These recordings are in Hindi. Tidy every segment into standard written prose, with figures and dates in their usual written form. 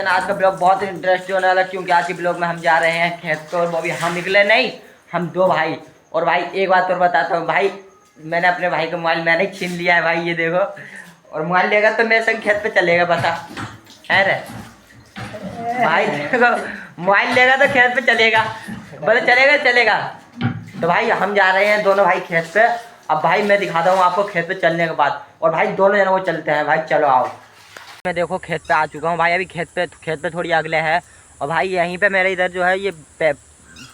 आज का ब्लॉग बहुत इंटरेस्टिंग होने वाला, क्योंकि आज के ब्लॉग में हम जा रहे हैं खेत पे। और वो भी हम निकले नहीं, हम दो भाई। और भाई एक बात और बताता हूँ भाई, मैंने अपने भाई का मोबाइल मैंने छीन लिया है भाई, ये देखो। और मोबाइल लेगा तो मेरे संग खेत पे चलेगा, बता है रे भाई। देखो मोबाइल लेगा तो खेत पे चलेगा, बोले चलेगा चलेगा। तो भाई हम जा रहे हैं दोनों भाई खेत पे। अब भाई मैं दिखाता हूँ आपको खेत पे चलने के बाद। और भाई दोनों जन वो चलते हैं भाई, चलो आओ। मैं देखो खेत पे आ चुका हूँ भाई, अभी खेत पे थोड़ी अगले है। और भाई यहीं पे मेरे इधर जो है ये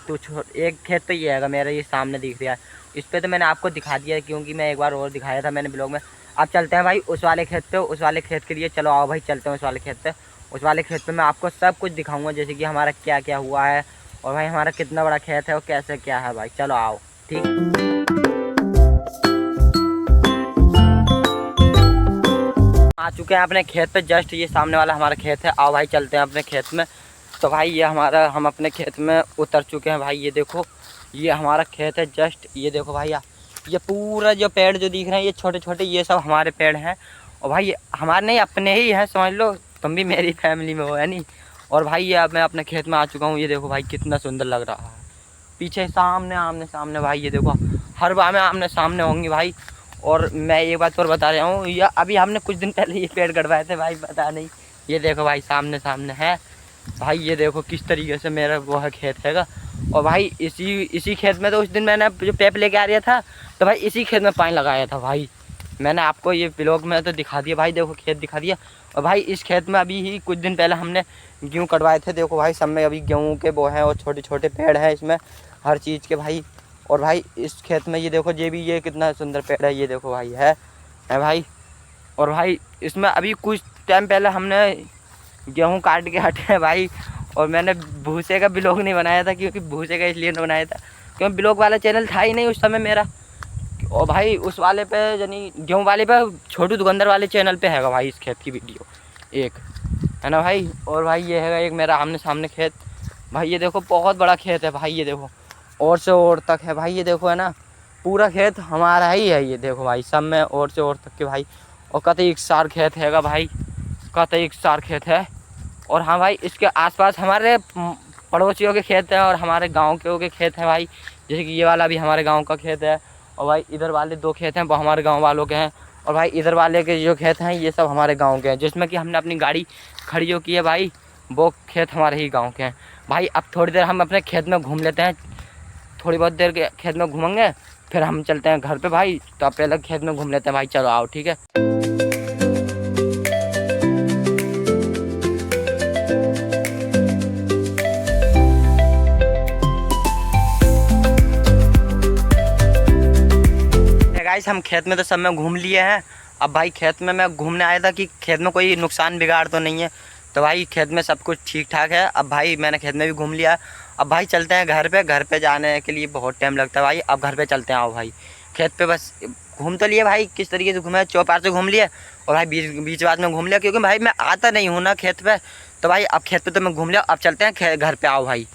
तो एक खेत तो ये है मेरा, ये सामने दिख रहा है। इस पे तो मैंने आपको दिखा दिया, क्योंकि मैं एक बार और दिखाया था मैंने ब्लॉग में। अब चलते हैं भाई उस वाले खेत पे, उस वाले खेत के लिए चलो आओ भाई, चलते हैं उस वाले खेत पे। उस वाले खेत पे मैं आपको सब कुछ दिखाऊंगा, जैसे कि हमारा क्या क्या हुआ है और भाई हमारा कितना बड़ा खेत है और कैसे क्या है भाई। चलो आओ, ठीक। आ चुके हैं अपने खेत पे, जस्ट ये सामने वाला हमारा खेत है। आओ भाई चलते हैं अपने खेत में। तो भाई ये हम अपने खेत में उतर चुके हैं भाई, ये देखो ये हमारा खेत है जस्ट। ये देखो भाई ये पूरा जो पेड़ जो दिख रहे हैं ये छोटे छोटे, ये सब हमारे पेड़ हैं। और भाई हमारे नहीं अपने ही हैं, समझ लो तुम भी मेरी फैमिली में हो, है नहीं। और भाई ये अब मैं अपने खेत में आ चुका हूँ, ये देखो भाई कितना सुंदर लग रहा है। पीछे सामने आमने सामने भाई, ये देखो हर बार में आमने सामने होंगी भाई। और मैं एक बात और बता रहा हूँ, ये अभी हमने कुछ दिन पहले ये पेड़ कटवाए थे भाई, पता नहीं। ये देखो भाई सामने सामने है भाई, ये देखो किस तरीके से मेरा वो है खेत हैगा। और भाई इसी खेत में तो उस दिन मैंने जो पेप लेके आ रहा था, तो भाई इसी खेत में पानी लगाया था भाई। मैंने आपको ये ब्लॉग में तो दिखा दिया भाई, देखो खेत दिखा दिया। और भाई इस खेत में अभी ही कुछ दिन पहले हमने गेहूँ कटवाए थे, देखो भाई सब में अभी गेहूँ के वो हैं और छोटे छोटे पेड़ हैं इसमें हर चीज़ के भाई। और भाई इस खेत में ये देखो ये कितना सुंदर पेड़ है, ये देखो भाई है भाई। और भाई इसमें अभी कुछ टाइम पहले हमने गेहूँ काट के हटे हैं भाई। और मैंने भूसे का ब्लॉग नहीं बनाया था, क्योंकि भूसे का इसलिए नहीं बनाया था क्योंकि ब्लॉग वाला चैनल था ही नहीं उस समय मेरा। और भाई उस वाले पे यानी गेहूँ वाले पे छोटू दुकानदार वाले चैनल पे हैगा भाई इस खेत की वीडियो एक, है ना भाई। और भाई ये है एक मेरा आमने सामने खेत भाई, ये देखो बहुत बड़ा खेत है भाई, ये देखो और से और तक है भाई, ये देखो है ना पूरा खेत हमारा ही है। ये देखो भाई सब में और से और तक के भाई। और कतई एक सार खेत हैगा भाई, कतई एक सार खेत है। और हाँ भाई इसके आसपास हमारे पड़ोसियों के खेत हैं और हमारे गांव के खेत हैं भाई, जैसे कि ये वाला भी हमारे गांव का खेत है। और भाई इधर वाले दो खेत हैं वो हमारे गांव वालों के हैं। और भाई इधर वाले के जो खेत हैं ये सब हमारे गांव के हैं, जिसमें कि हमने अपनी गाड़ी खड़ी हो की है भाई, वो खेत हमारे ही गाँव के हैं भाई। अब थोड़ी देर हम अपने खेत में घूम लेते हैं, थोड़ी बहुत देर के खेत में घूमेंगे फिर हम चलते हैं घर पे भाई। तो आप पहले खेत में घूम लेते हैं भाई, चलो आओ, ठीक है। गाइस हम खेत में तो सब में घूम लिए हैं। अब भाई खेत में मैं घूमने आया था कि खेत में कोई नुकसान बिगाड़ तो नहीं है, तो भाई खेत में सब कुछ ठीक ठाक है। अब भाई मैंने खेत में भी घूम लिया, अब भाई चलते हैं घर पे। घर पे जाने के लिए बहुत टाइम लगता है भाई, अब घर पे चलते हैं। आओ भाई खेत पे बस घूम तो लिए भाई, किस तरीके से घूमे, चौपार से घूम लिए और भाई बीच बात में घूम लिया, क्योंकि भाई मैं आता नहीं हूँ ना खेत पे। तो भाई अब खेत पे तो मैं घूम लिया, अब चलते हैं घर पे। आओ भाई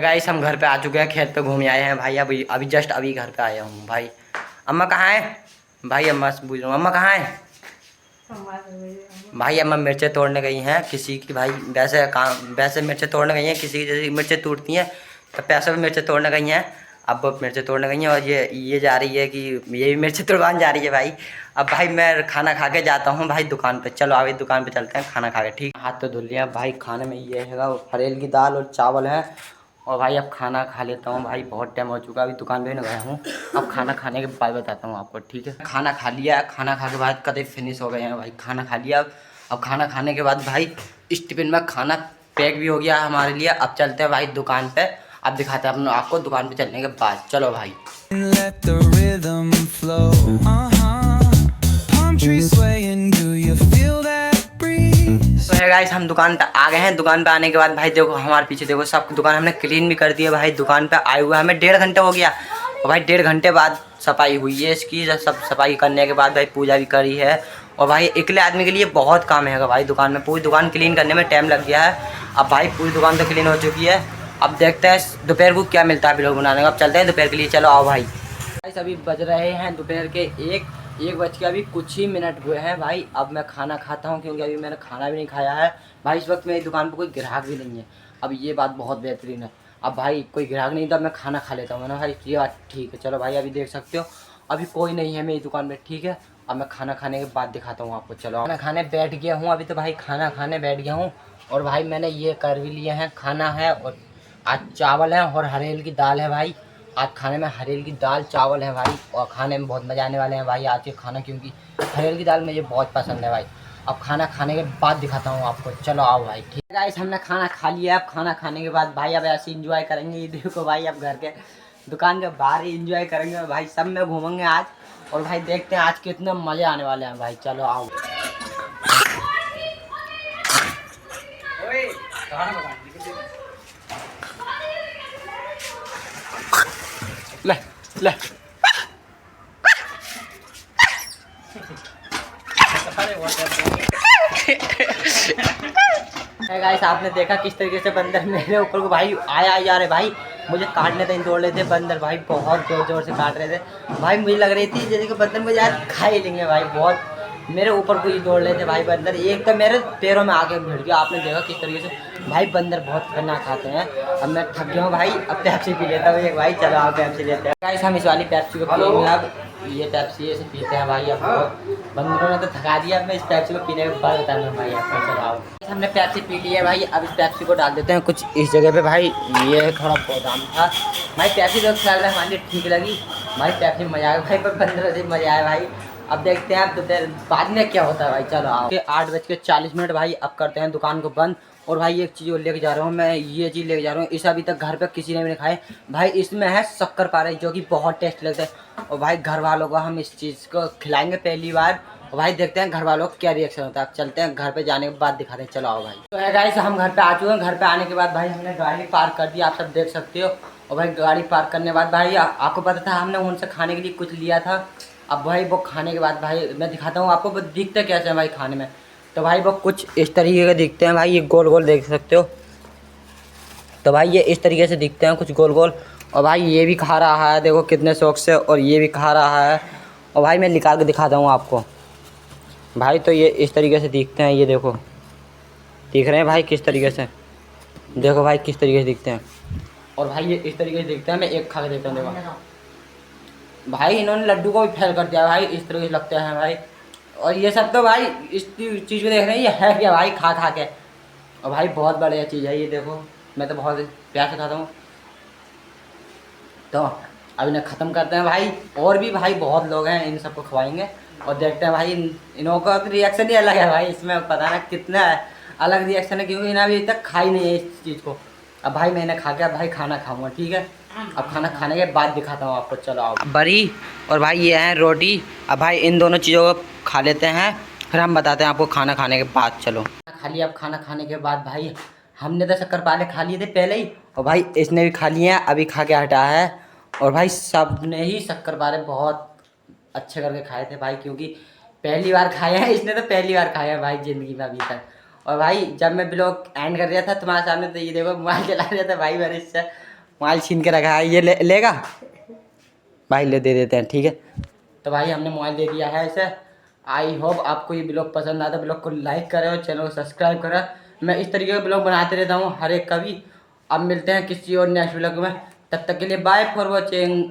गाइस हम घर पे आ चुके हैं, खेत पे घूम आए हैं भाई। अभी जस्ट अभी घर पे आया हूँ भाई। अम्मा कहाँ है भाई? अम्मा से पूछ रहा हूँ, अम्मा कहाँ है भाई? अम्मा मिर्चें तोड़ने गई हैं किसी की भाई, वैसे मिर्चें तोड़ने गई हैं किसी की, जैसे मिर्चें टूटती हैं तो पैसे भी मिर्चें तोड़ने गई हैं। अब वो मिर्चें तोड़ने गई हैं और ये जा रही है कि ये भी मिर्चें तोड़वाने जा रही है भाई। अब भाई मैं खाना खा के जाता हूँ भाई दुकान पे, चलो अभी दुकान पे चलते हैं खाना खा के, ठीक। हाथ तो धुल लिया भाई, खाने में ये है फरेल की दाल और चावल है। और भाई अब खाना खा लेता हूँ भाई, बहुत टाइम हो चुका, अभी दुकान पे न गया हूँ। अब खाना खाने के बाद बताता हूँ आपको, ठीक है। खाना खा लिया, खाना खा के बाद कतई फिनिश हो गए हैं भाई, खाना खा लिया। अब खाना खाने के बाद भाई इस टिफिन में खाना पैक भी हो गया हमारे लिए। अब चलते हैं भाई दुकान पे, अब दिखाते हैं आपको दुकान पे चलने के बाद, चलो भाई। तो है गाइस हम दुकान पे आ गए हैं। दुकान पे आने के बाद भाई देखो हमारे पीछे देखो सब दुकान हमने क्लीन भी कर दी है भाई। दुकान पे आए हुए हमें 1.5 घंटे हो गया और भाई 1.5 घंटे बाद सफाई हुई है इसकी। सब सफाई करने के बाद भाई पूजा भी करी है और भाई अकेले आदमी के लिए बहुत काम है भाई दुकान में। पूरी दुकान क्लीन करने में टाइम लग गया है। अब भाई पूरी दुकान तो क्लीन हो चुकी है। अब देखते हैं दोपहर को क्या मिलता है भी लोग बनाने का। अब चलते हैं दोपहर के लिए, चलो आओ भाई। अभी बज रहे हैं दोपहर के 1 बज के अभी कुछ ही मिनट हुए हैं भाई। अब मैं खाना खाता हूँ क्योंकि अभी मैंने खाना भी नहीं खाया है भाई। इस वक्त मेरी दुकान पर कोई ग्राहक भी नहीं है। अब ये बात बहुत बेहतरीन है। अब भाई कोई ग्राहक नहीं था, मैं खाना खा लेता हूँ ना भाई। ये बात ठीक है। चलो भाई अभी देख सकते हो अभी कोई नहीं है मेरी दुकान में, ठीक है। अब मैं खाना खाने के बाद दिखाता हूँ आपको। चलो खाना खाने बैठ गया हूँ अभी तो भाई, खाना खाने बैठ गया हूँ। और भाई मैंने ये कर भी लिए हैं, खाना है और आज चावल है और हरेल की दाल है भाई। आज खाने में हरेल की दाल चावल है भाई, और खाने में बहुत मज़ा आने वाले हैं भाई आज के खाना, क्योंकि हरेल की दाल मुझे बहुत पसंद है भाई। अब खाना खाने के बाद दिखाता हूँ आपको, चलो आओ भाई। ठीक है गाइस, हमने खाना खा लिया। अब खाना खाने के बाद भाई अब ऐसे इंजॉय करेंगे। ये देखो भाई अब घर के दुकान के बाहर ही इंजॉय करेंगे भाई, सब में घूमेंगे आज। और भाई देखते हैं आज कितने मज़े आने वाले हैं भाई, चलो आओ। ले ले गाइस आपने देखा किस तरीके से बंदर मेरे ऊपर को भाई आया जा रहे भाई। मुझे काटने तक दौड़ रहे थे बंदर भाई, बहुत जोर जोर से काट रहे थे भाई। मुझे लग रही थी जैसे कि बंदर मुझे आज खा ही लेंगे भाई। बहुत मेरे ऊपर को ही दौड़ रहे थे भाई बंदर। एक तो मेरे पैरों में आके भिड़ गया। आपने देखा किस तरीके से भाई बंदर बहुत खतरनाक खाते हैं। अब मैं थक गया हूँ भाई, अब पेप्सी पी लेता हूँ एक भाई। चलो आप पेप्सी लेते हैं गाइस। हम इस वाली पेप्सी को पिएंगे अब। ये पेप्सी ऐसे पीते हैं भाई। अब बंदरों ने तो थका दिया। अब मैं इस पेप्सी को पीने के बाद बताऊँगा भाई आपको। चलो आओ, हमने पेप्सी पी ली है भाई। अब इस पेप्सी को डाल देते हैं कुछ इस जगह पे भाई। ये थोड़ा गोदाम था भाई। पेप्सी तो ख्याल रहा हमारे लिए ठीक लगी भाई। पेप्सी में मज़ा आया भाई, पर बंदरों से मज़ा आया भाई। अब देखते हैं आप दोपहर बाद में क्या होता है भाई, चलो आओ। 8:40 भाई। अब करते हैं दुकान को बंद। और भाई एक चीज़ और लेके जा रहा हूँ मैं, ये चीज़ लेके जा रहा हूँ। इसे अभी तक घर पे किसी ने भी नहीं खाए भाई। इसमें है शक्करपारे जो कि बहुत टेस्ट लगता है। और भाई घर वालों को हम इस चीज़ को खिलाएंगे पहली बार। और भाई देखते हैं घर वालों का क्या रिएक्शन होता है। अब चलते हैं घर पे जाने के बाद दिखाते हैं, चलो आओ भाई। तो है गाइस हम घर पे आ चुके हैं। घर पे आने के बाद भाई हमने गाड़ी पार्क कर दी, आप सब देख सकते हो। और भाई गाड़ी पार्क करने के बाद भाई आपको पता था हमने उनसे खाने के लिए कुछ लिया था। अब भाई वो खाने के बाद भाई मैं दिखाता हूँ आपको वो दिखते कैसे हैं भाई खाने में। तो भाई वो कुछ इस तरीके के दिखते हैं भाई। ये गोल गोल देख सकते हो। तो भाई ये इस तरीके से दिखते हैं कुछ गोल गोल। और भाई ये भी खा रहा है, देखो कितने शौक से। और ये भी खा रहा है। और भाई मैं निकाल के दिखाता हूँ आपको भाई। तो ये इस तरीके से दिखते हैं, ये देखो दिख रहे हैं भाई किस तरीके से। देखो भाई किस तरीके से दिखते हैं। और भाई ये इस तरीके से दिखते हैं। मैं एक खा के देखता हूँ, देखो भाई इन्होंने लड्डू को भी फेल कर दिया भाई। इस तरीके से लगते हैं भाई। और ये सब तो भाई इस चीज़ को देख रहे हैं, ये है क्या भाई खा खा के। और भाई बहुत बढ़िया चीज़ है ये, देखो मैं तो बहुत प्यार से खाता हूँ। तो अब इन्हें ख़त्म करते हैं भाई। और भी भाई बहुत लोग हैं, इन सबको खवाएंगे और देखते हैं भाई। इन्हों का रिएक्शन ही अलग है भाई। इसमें पता ना कितना अलग रिएक्शन है, क्योंकि इन्हें अभी तक खाई नहीं है इस चीज़ को। अब भाई मैंने खा के अब भाई खाना खाऊंगा, ठीक है। अब खाना खाने के बाद दिखाता हूँ आपको, चलो आओ। बड़ी और भाई ये है रोटी। अब भाई इन दोनों चीज़ों को खा लेते हैं, फिर हम बताते हैं आपको खाना खाने के बाद। चलो खा लिया। अब खाना खाने के बाद भाई हमने तो शक्करपारे खा लिए थे पहले ही, और भाई इसने भी खा लिए हैं, अभी खा के हटा है। और भाई सब ने ही शक्करपारे बहुत अच्छे करके खाए थे भाई, क्योंकि पहली बार खाए हैं। इसने तो पहली बार खाया है भाई ज़िंदगी में अभी तक। और भाई जब मैं ब्लॉग एंड कर रहा था तुम्हारे सामने, तो ये देखो मोबाइल चला रहा था भाई। मैंने इससे मोबाइल छीन के रखा है। ये लेगा भाई, ले दे देते हैं, ठीक है। तो भाई हमने मोबाइल दे दिया है इसे। आई होप आपको ये ब्लॉग पसंद आता है। ब्लॉग को लाइक करें और चैनल को सब्सक्राइब करें। मैं इस तरीके के ब्लॉग बनाते रहता हूँ हर एक कभी। अब मिलते हैं किसी और नेक्स्ट ब्लॉग में, तब तक के लिए बाय फॉर वॉचिंग।